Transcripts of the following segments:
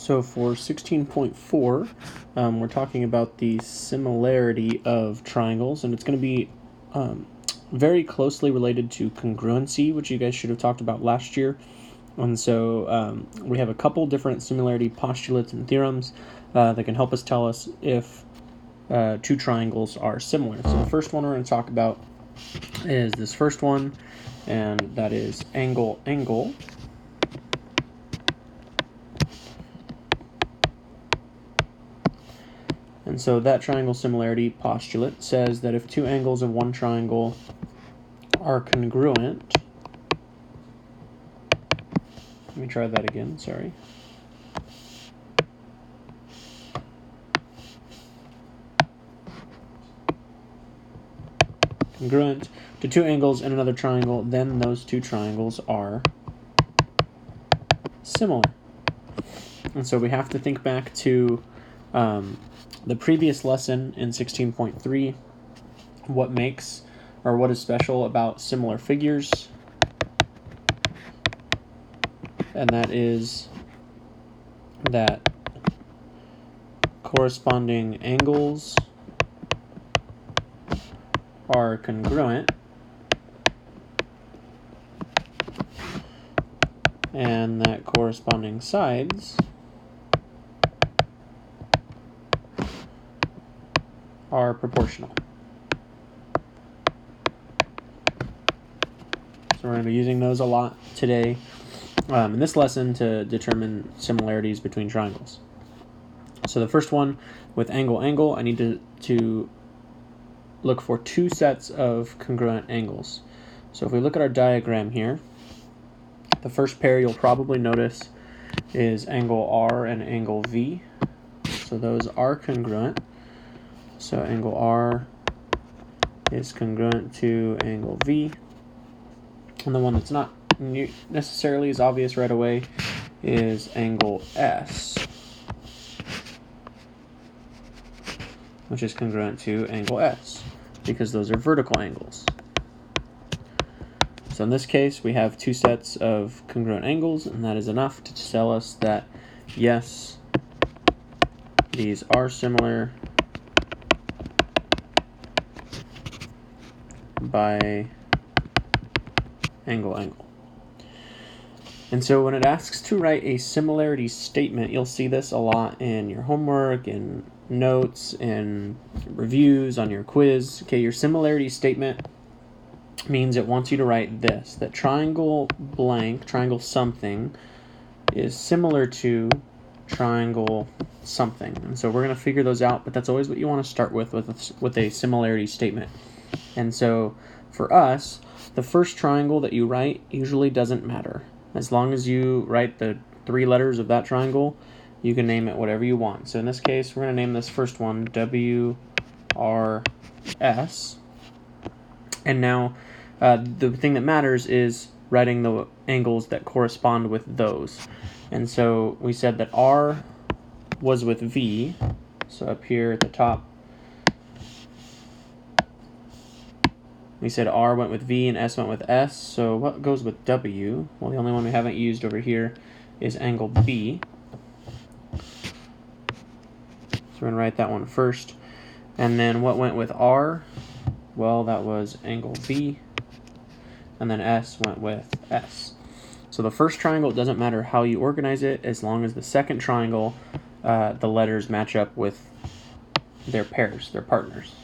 So for 16.4, we're talking about the similarity of triangles, and it's going to be very closely related to congruency, which you guys should have talked about last year. And so we have a couple different similarity postulates and theorems that can help us tell us if two triangles are similar. So the first one we're going to talk about is this first one, and that is angle, angle. And so that triangle similarity postulate says that if two angles of one triangle are congruent, let me try that again, sorry. Congruent to two angles in another triangle, then those two triangles are similar. And so we have to think back to the previous lesson in 16.3, what makes or what is special about similar figures, and that is that corresponding angles are congruent and that corresponding sides are proportional. So we're going to be using those a lot today in this lesson to determine similarities between triangles. So the first one with angle, angle, I need to look for two sets of congruent angles. So if we look at our diagram here, the first pair you'll probably notice is angle R and angle V. So those are congruent. So angle R is congruent to angle V. And the one that's not necessarily as obvious right away is angle S, which is congruent to angle S, because those are vertical angles. So in this case, we have two sets of congruent angles, and that is enough to tell us that, yes, these are similar by angle, angle. And so when it asks to write a similarity statement, you'll see this a lot in your homework, in notes, in reviews, on your quiz. Okay, your similarity statement means it wants you to write this, that triangle blank, triangle something, is similar to triangle something. And so we're going to figure those out, but that's always what you want to start with a similarity statement. And so for us, the first triangle that you write usually doesn't matter. As long as you write the three letters of that triangle, you can name it whatever you want. So in this case, we're going to name this first one WRS. And now the thing that matters is writing the angles that correspond with those. And so we said that R was with V. So up here at the top, we said R went with V and S went with S. So what goes with W? Well, the only one we haven't used over here is angle B. So we're going to write that one first. And then what went with R? Well, that was angle B. And then S went with S. So the first triangle, it doesn't matter how you organize it, as long as the second triangle, the letters match up with their pairs, their partners.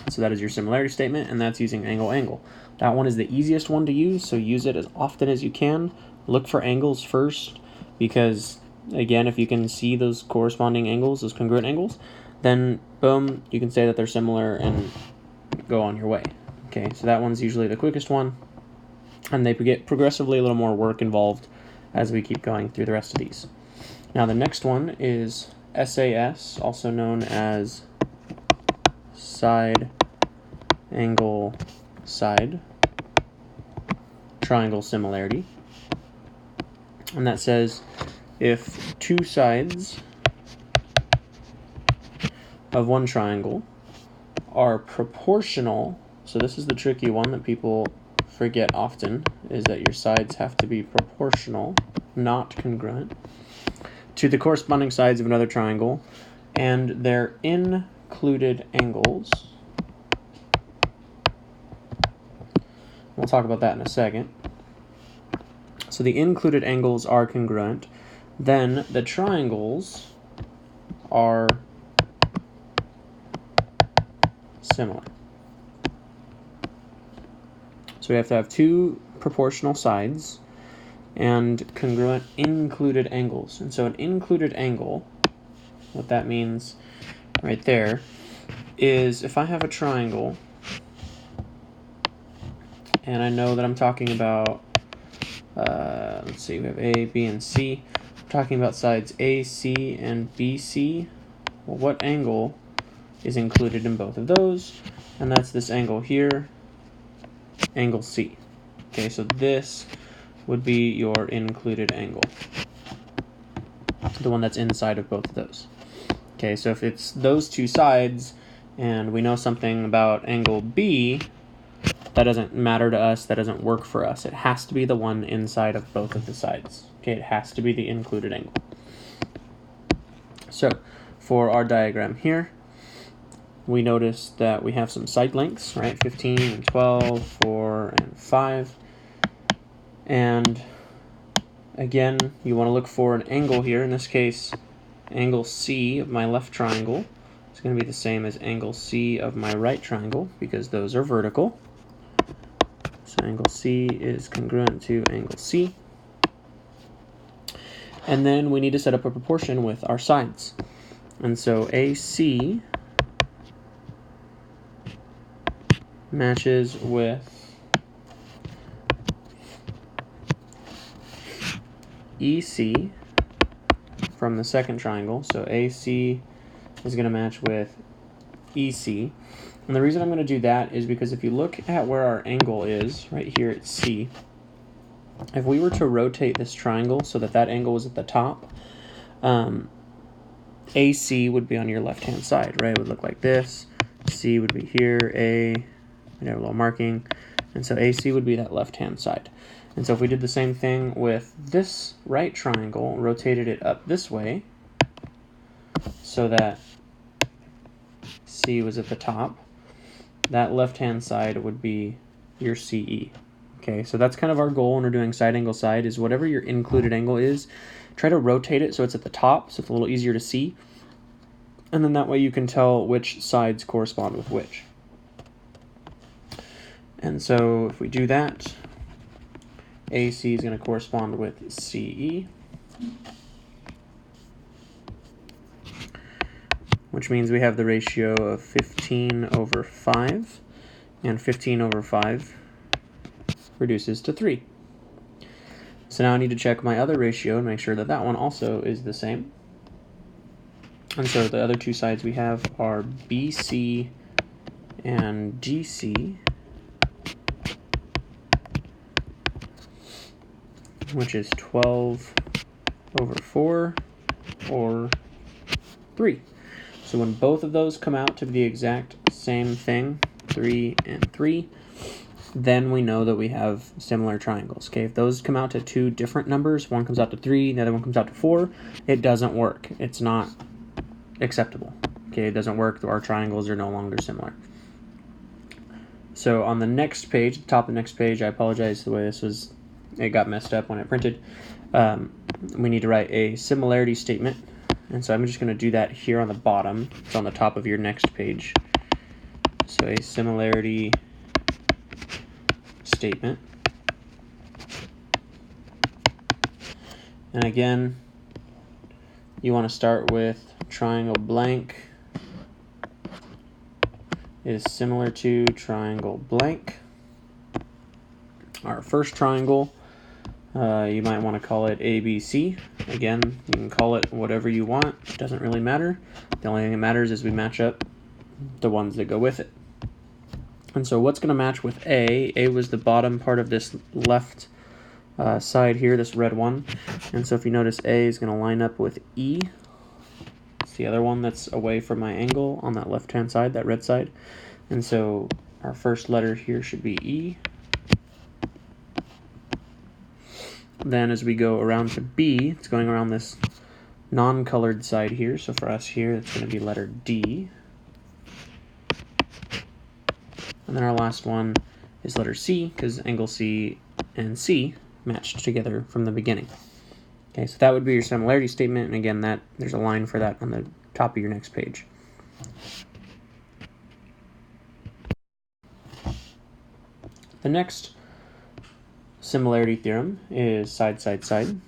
So that is your similarity statement, and that's using angle, angle. That one is the easiest one to use, so use it as often as you can. Look for angles first, because, again, if you can see those corresponding angles, those congruent angles, then, boom, you can say that they're similar and go on your way. Okay, so that one's usually the quickest one, and they get progressively a little more work involved as we keep going through the rest of these. Now, the next one is SAS, also known as side, angle, side, triangle similarity. And that says if two sides of one triangle are proportional, so this is the tricky one that people forget often, is that your sides have to be proportional, not congruent, to the corresponding sides of another triangle and their included angles. We'll talk about that in a second. So the included angles are congruent. Then the triangles are similar. So we have to have two proportional sides and congruent included angles. And so an included angle, what that means right there, is if I have a triangle and I know that I'm talking about, let's see, we have A, B, and C. I'm talking about sides AC and BC. Well, what angle is included in both of those? And that's this angle here, angle C. Okay, so this would be your included angle, the one that's inside of both of those. Okay, so if it's those two sides and we know something about angle B, that doesn't matter to us, that doesn't work for us. It has to be the one inside of both of the sides. Okay, it has to be the included angle. So for our diagram here, we notice that we have some side lengths, right? 15 and 12, 4 and 5. And again, you want to look for an angle here. In this case, angle C of my left triangle is going to be the same as angle C of my right triangle because those are vertical. So angle C is congruent to angle C. And then we need to set up a proportion with our sides. And so AC matches with EC from the second triangle. So AC is going to match with EC. And the reason I'm going to do that is because if you look at where our angle is, right here at C, if we were to rotate this triangle so that that angle was at the top, AC would be on your left-hand side, right? It would look like this. C would be here, A, we have a little marking, and so AC would be that left-hand side. And so if we did the same thing with this right triangle, rotated it up this way so that C was at the top, that left-hand side would be your CE. Okay, so that's kind of our goal when we're doing side angle side, is whatever your included angle is, try to rotate it so it's at the top, so it's a little easier to see. And then that way you can tell which sides correspond with which. And so if we do that, AC is going to correspond with CE, which means we have the ratio of 15/5, and 15/5 reduces to 3. So now I need to check my other ratio and make sure that that one also is the same. And so the other two sides we have are BC and DC, which is 12/4 or 3. So when both of those come out to be the exact same thing, 3 and 3, then we know that we have similar triangles. Okay, if those come out to two different numbers, one comes out to 3, the other one comes out to 4, it doesn't work. It's not acceptable. Okay, it doesn't work. Our triangles are no longer similar. So on the next page, the top of the next page, I apologize the way this was, it got messed up when it printed. We need to write a similarity statement. And so I'm just going to do that here on the bottom. It's on the top of your next page. So a similarity statement. And again, you want to start with triangle blank is similar to triangle blank. Our first triangle, you might want to call it ABC. Again, you can call it whatever you want. It doesn't really matter. The only thing that matters is we match up the ones that go with it. And so what's going to match with A? A was the bottom part of this left side here, this red one. And so if you notice, A is going to line up with E. It's the other one that's away from my angle on that left-hand side, that red side. And so our first letter here should be E. Then as we go around to B, it's going around this non-colored side here. So for us here, it's going to be letter D. And then our last one is letter C, because angle C and C matched together from the beginning. Okay, so that would be your similarity statement, and again, there's a line for that on the top of your next page. The next similarity theorem is side, side, side.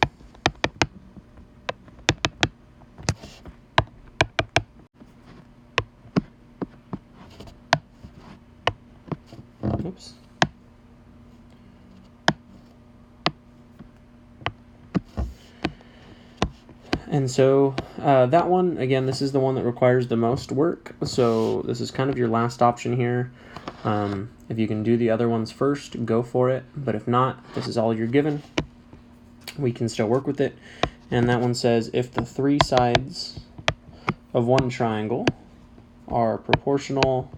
Oops. And so that one, again, this is the one that requires the most work. So this is kind of your last option here. If you can do the other ones first, go for it. But if not, this is all you're given. We can still work with it. And that one says if the three sides of one triangle are proportional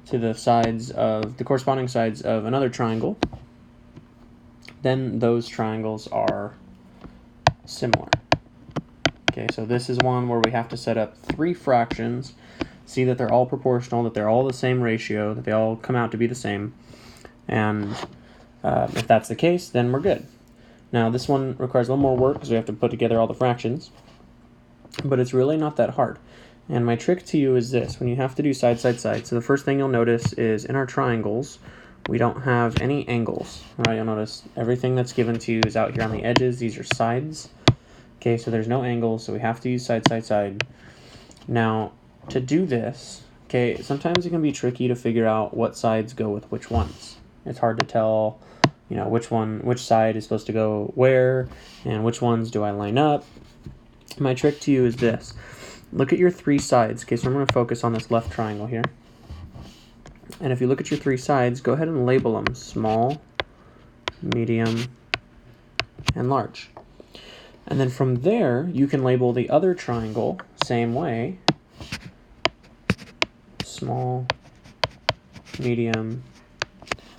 to the sides of the corresponding sides of another triangle, then those triangles are similar. Okay, so this is one where we have to set up three fractions, see that they're all proportional, that they're all the same ratio, that they all come out to be the same, and if that's the case, then we're good. Now this one requires a little more work because we have to put together all the fractions, but it's really not that hard. And my trick to you is this: when you have to do side, side, side, so the first thing you'll notice is in our triangles, we don't have any angles. Right? You'll notice everything that's given to you is out here on the edges. These are sides. Okay, so there's no angles, so we have to use side, side, side. Now, to do this, okay, sometimes it can be tricky to figure out what sides go with which ones. It's hard to tell, you know, which side is supposed to go where, and which ones do I line up. My trick to you is this. Look at your three sides. Okay, so I'm going to focus on this left triangle here. And if you look at your three sides, go ahead and label them small, medium, and large. And then from there, you can label the other triangle same way. Small, medium,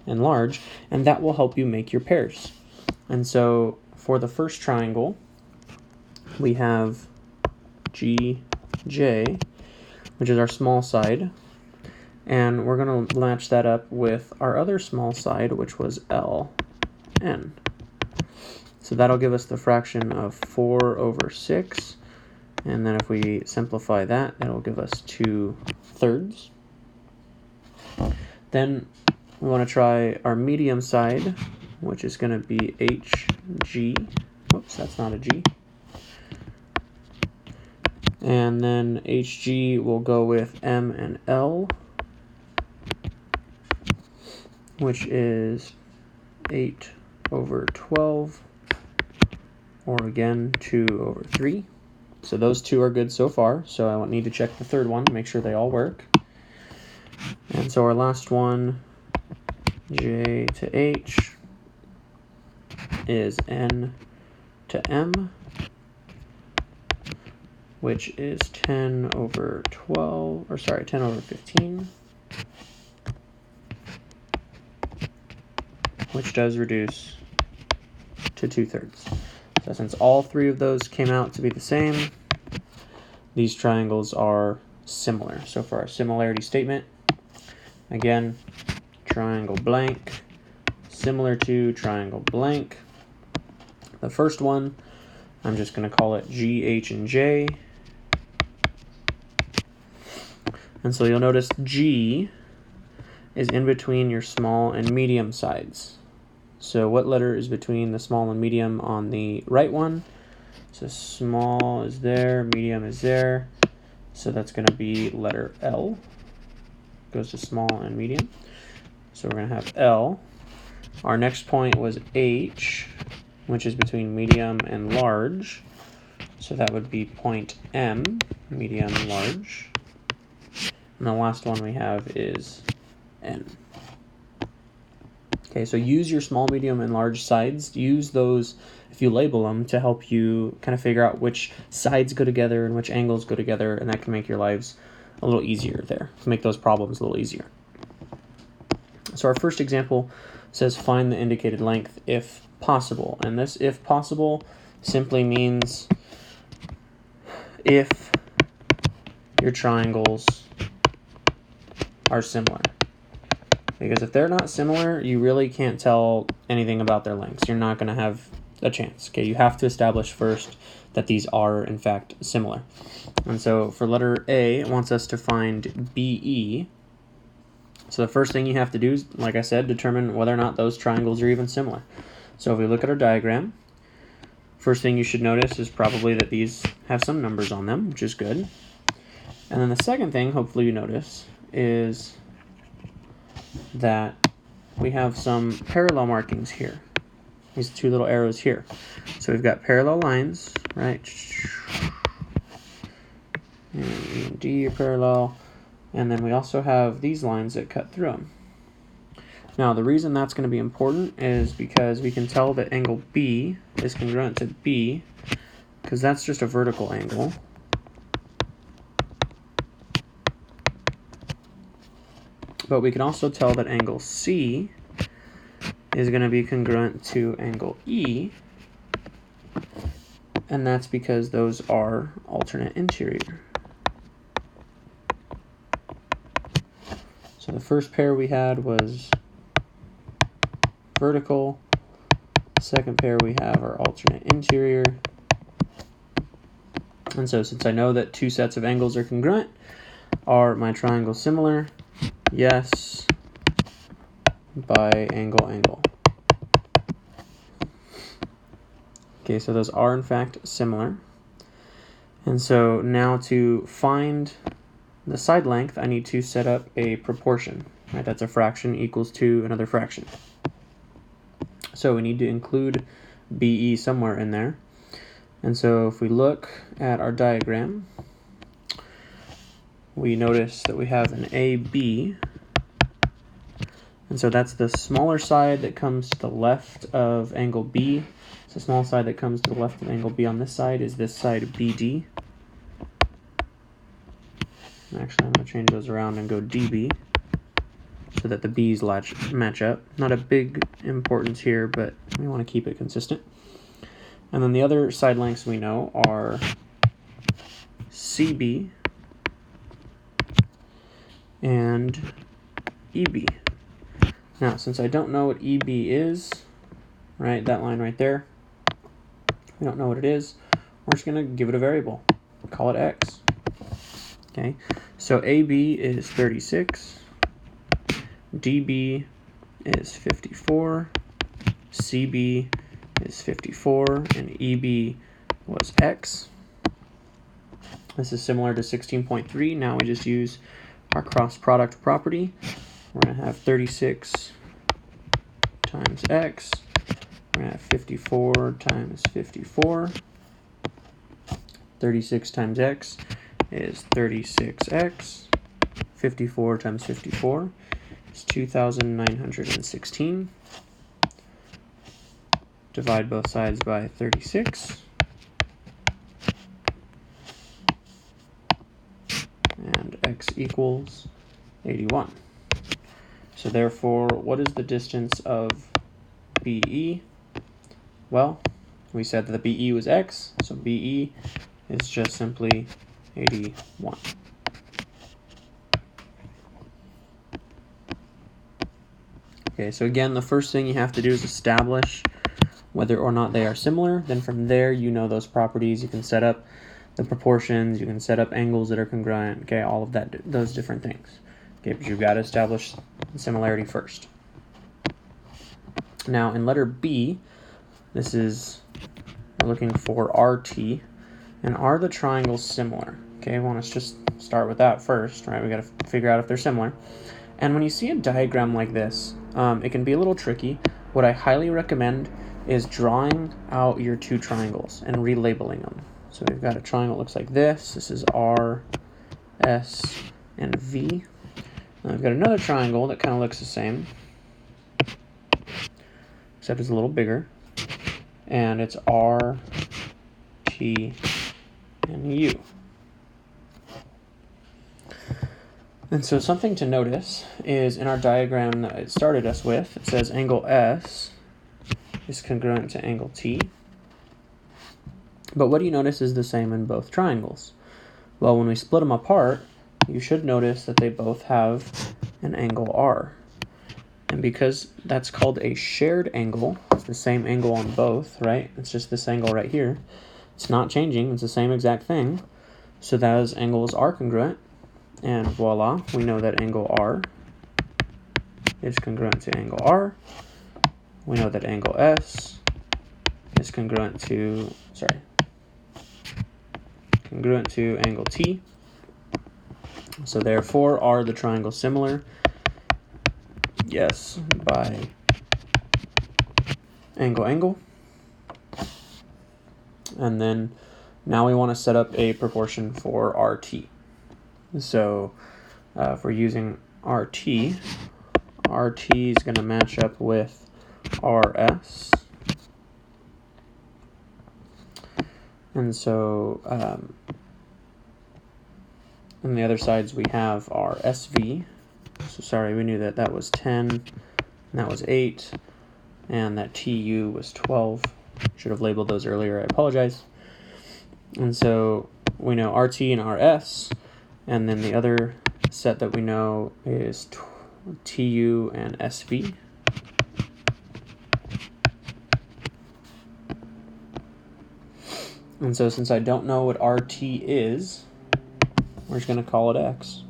and large. And that will help you make your pairs. And so for the first triangle, we have GJ, which is our small side. And we're going to match that up with our other small side, which was LN. So that'll give us the fraction of 4 over 6. And then if we simplify that, that'll give us 2/3. Then we want to try our medium side, which is going to be HG. Whoops, that's not a G. And then HG will go with M and L, which is 8 over 12, or again, 2 over 3. So those two are good so far, so I won't need to check the third one to make sure they all work. And so our last one, J to H, is N to M, which is 10 over 12, or sorry, 10 over 15. Which does reduce to 2/3. So since all three of those came out to be the same, these triangles are similar. So for our similarity statement, again, triangle blank, similar to triangle blank. The first one, I'm just going to call it G, H, and J. And so you'll notice G is in between your small and medium sides. So what letter is between the small and medium on the right one? So small is there, medium is there. So that's going to be letter L. Goes to small and medium. So we're going to have L. Our next point was H, which is between medium and large. So that would be point M, medium, large. And the last one we have is N. Okay, so use your small, medium, and large sides. Use those, if you label them, to help you kind of figure out which sides go together and which angles go together, and that can make your lives a little easier there, make those problems a little easier. So our first example says find the indicated length if possible. And this if possible simply means if your triangles are similar. Because if they're not similar, you really can't tell anything about their lengths. You're not going to have a chance. Okay, you have to establish first that these are in fact similar. And so for letter A, it wants us to find BE. So the first thing you have to do is, like I said, determine whether or not those triangles are even similar. So if we look at our diagram, first thing you should notice is probably that these have some numbers on them, which is good. And then the second thing, hopefully you notice, is that we have some parallel markings here. These two little arrows here. So we've got parallel lines, right? And E and D are parallel. And then we also have these lines that cut through them. Now, the reason that's going to be important is because we can tell that angle B is congruent to B, because that's just a vertical angle. But we can also tell that angle C is going to be congruent to angle E, and that's because those are alternate interior. So the first pair we had was vertical. The second pair we have are alternate interior. And so since I know that two sets of angles are congruent, are my triangles similar? Yes, by angle. Okay, so those are in fact similar. And so now to find the side length, I need to set up a proportion. Right, that's a fraction equals to another fraction. So we need to include BE somewhere in there. And so if we look at our diagram, we notice that we have an AB, and so that's the smaller side that comes to the left of angle B. So the small side that comes to the left of angle B on this side is this side BD. Actually, I'm going to change those around and go DB so that the B's match up. Not a big importance here, but we want to keep it consistent. And then the other side lengths we know are CB and EB. Now, since I don't know what EB is, right, that line right there, we don't know what it is, we're just going to give it a variable, call it X. Okay, so AB is 36, DB is 54, CB is 54, and EB was X. This is similar to 16.3. Now we just use our cross product property. We're going to have 36 times X. We're going to have 54 times 54. 36 times X is 36X. 54 times 54 is 2,916. Divide both sides by 36. And X equals 81. So therefore, what is the distance of BE? Well, we said that the BE was X, so BE is just simply 81. Okay, so again, the first thing you have to do is establish whether or not they are similar. Then from there, you know those properties. You can set up the proportions. You can set up angles that are congruent. Okay, all of that, those different things. Okay, but you've got to establish similarity first. Now, in letter B, this is, we're looking for RT. And are the triangles similar? Okay, I want to just start with that first, right? We got to figure out if they're similar. And when you see a diagram like this, it can be a little tricky. What I highly recommend is drawing out your two triangles and relabeling them. So we've got a triangle that looks like this. This is R, S, and V. And we've got another triangle that kind of looks the same, except it's a little bigger. And it's R, T, and U. And so something to notice is in our diagram that it started us with, it says angle S is congruent to angle T. But what do you notice is the same in both triangles? Well, when we split them apart, you should notice that they both have an angle R. And because that's called a shared angle, it's the same angle on both, right? It's just this angle right here. It's not changing, it's the same exact thing. So those angles are congruent, and voila, we know that angle R is congruent to angle R. We know that angle S is congruent to angle T. So therefore, are the triangles similar? Yes, by angle. And then now we want to set up a proportion for RT. So if we're using RT is going to match up with RS. And so on the other sides we have our SV. So sorry, we knew that that was 10, and that was 8, and that TU was 12. Should have labeled those earlier, I apologize. And so we know RT and RS, and then the other set that we know is TU and SV. And so since I don't know what RT is, we're just going to call it X.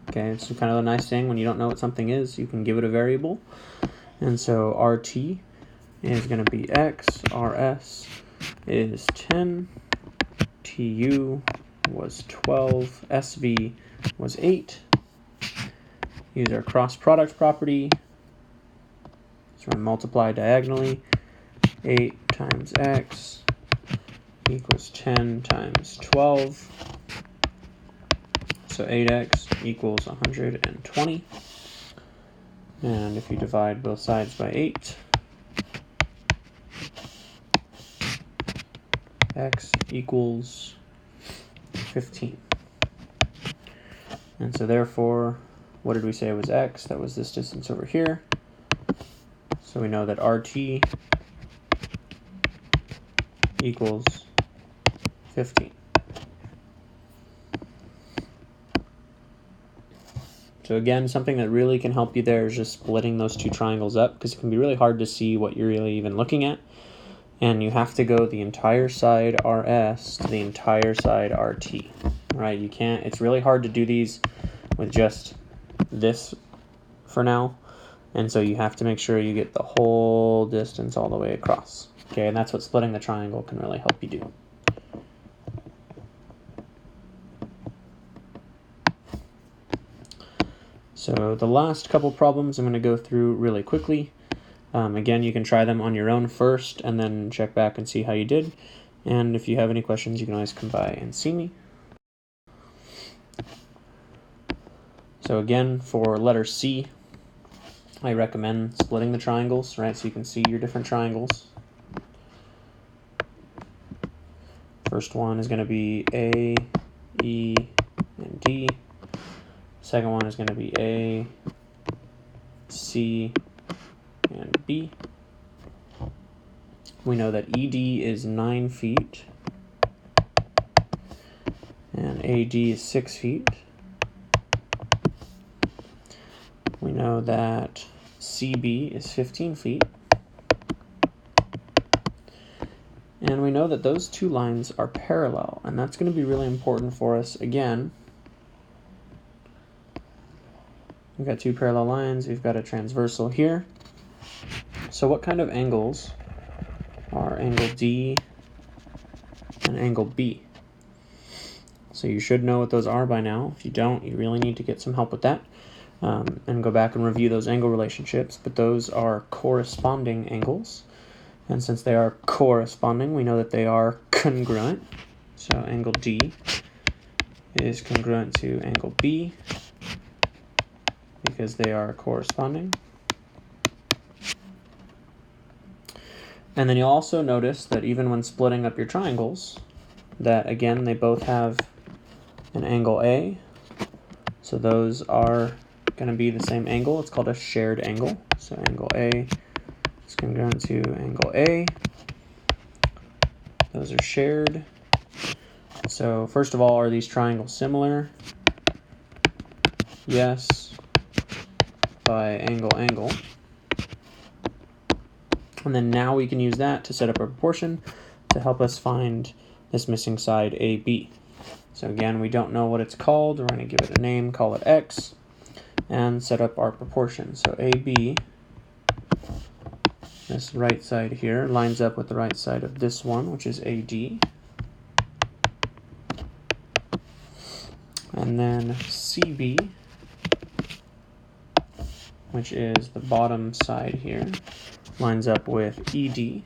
Okay, it's kind of a nice thing when you don't know what something is, you can give it a variable. And so RT is going to be X, RS is 10, TU was 12, SV was 8. Use our cross product property. So we're going to multiply diagonally. 8 times X equals 10 times 12. So 8x equals 120. And if you divide both sides by 8, x equals 15. And so therefore, what did we say was x? That was this distance over here. So we know that RT equals 15. So again, something that really can help you there is just splitting those two triangles up, because it can be really hard to see what you're really even looking at. And you have to go the entire side RS to the entire side RT, right? You can't, it's really hard to do these with just this for now. And so you have to make sure you get the whole distance all the way across. Okay, and that's what splitting the triangle can really help you do. So the last couple problems I'm going to go through really quickly. Again, you can try them on your own first and then check back and see how you did. And if you have any questions, you can always come by and see me. So again, for letter C, I recommend splitting the triangles, right? So you can see your different triangles. First one is going to be A, E, and D. Second one is going to be A, C, and B. We know that ED is 9 feet, and AD is 6 feet. We know that CB is 15 feet. And we know that those two lines are parallel, and that's going to be really important for us again. We've got two parallel lines, we've got a transversal here. So what kind of angles are angle D and angle B? So you should know what those are by now. If you don't, you really need to get some help with that. And go back and review those angle relationships, but those are corresponding angles. And since they are corresponding, we know that they are congruent. So angle D is congruent to angle B because they are corresponding. And then you'll also notice that even when splitting up your triangles, that again, they both have an angle A. So those are going to be the same angle. It's called a shared angle. So angle A is congruent to angle A. Those are shared. So first of all, are these triangles similar? Yes, by angle. And then now we can use that to set up a proportion to help us find this missing side AB. So again, we don't know what it's called. We're going to give it a name, call it X, and set up our proportion. So AB, this right side here, lines up with the right side of this one, which is AD. And then CB, which is the bottom side here, lines up with ED.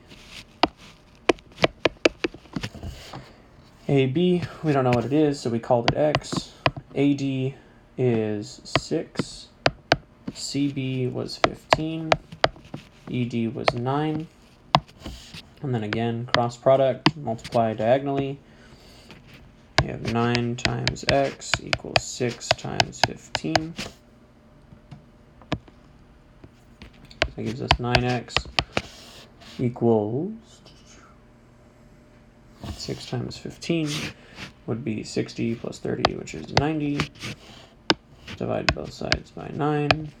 AB, we don't know what it is, so we called it X. AD is 6. CB was 15. ED was 9. And then again, cross product, multiply diagonally. We have 9 times X equals 6 times 15. That gives us 9X equals 6 times 15 would be 60 plus 30, which is 90. Divide both sides by 9.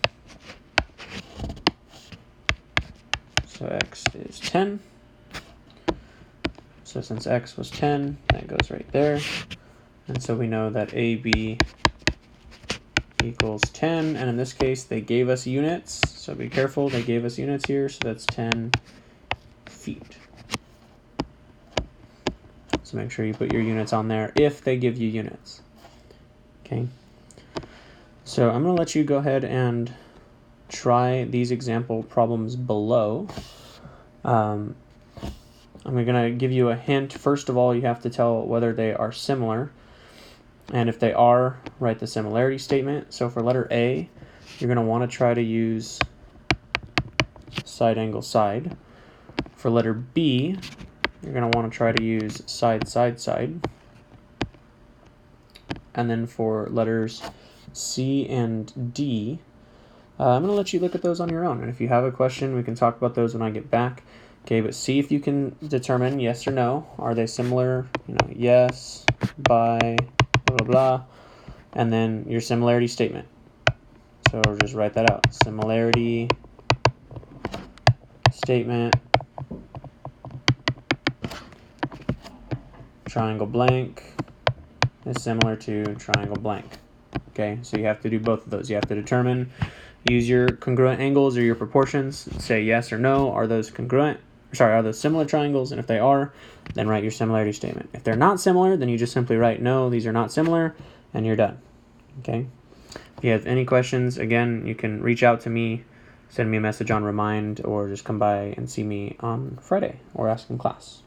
So X is 10. So since X was 10, that goes right there. And so we know that AB equals 10. And in this case, they gave us units. So be careful, they gave us units here. So that's 10 feet. So make sure you put your units on there if they give you units. Okay. So I'm going to let you go ahead and try these example problems below. I'm going to give you a hint. First of all, you have to tell whether they are similar. And if they are, write the similarity statement. So for letter A, you're going to want to try to use side angle side. For letter B, you're going to want to try to use side side side. And then for letters C and D, I'm going to let you look at those on your own. And if you have a question, we can talk about those when I get back. Okay, but see if you can determine yes or no. Are they similar? You know, yes, by, blah, blah, blah. And then your similarity statement. So just write that out. Similarity statement. Triangle blank is similar to triangle blank. Okay, so you have to do both of those. You have to determine, use your congruent angles or your proportions, say yes or no. Are those congruent? Sorry, are those similar triangles? And if they are, then write your similarity statement. If they're not similar, then you just simply write no, these are not similar, and you're done. Okay. If you have any questions, again, you can reach out to me, send me a message on Remind, or just come by and see me on Friday or ask in class.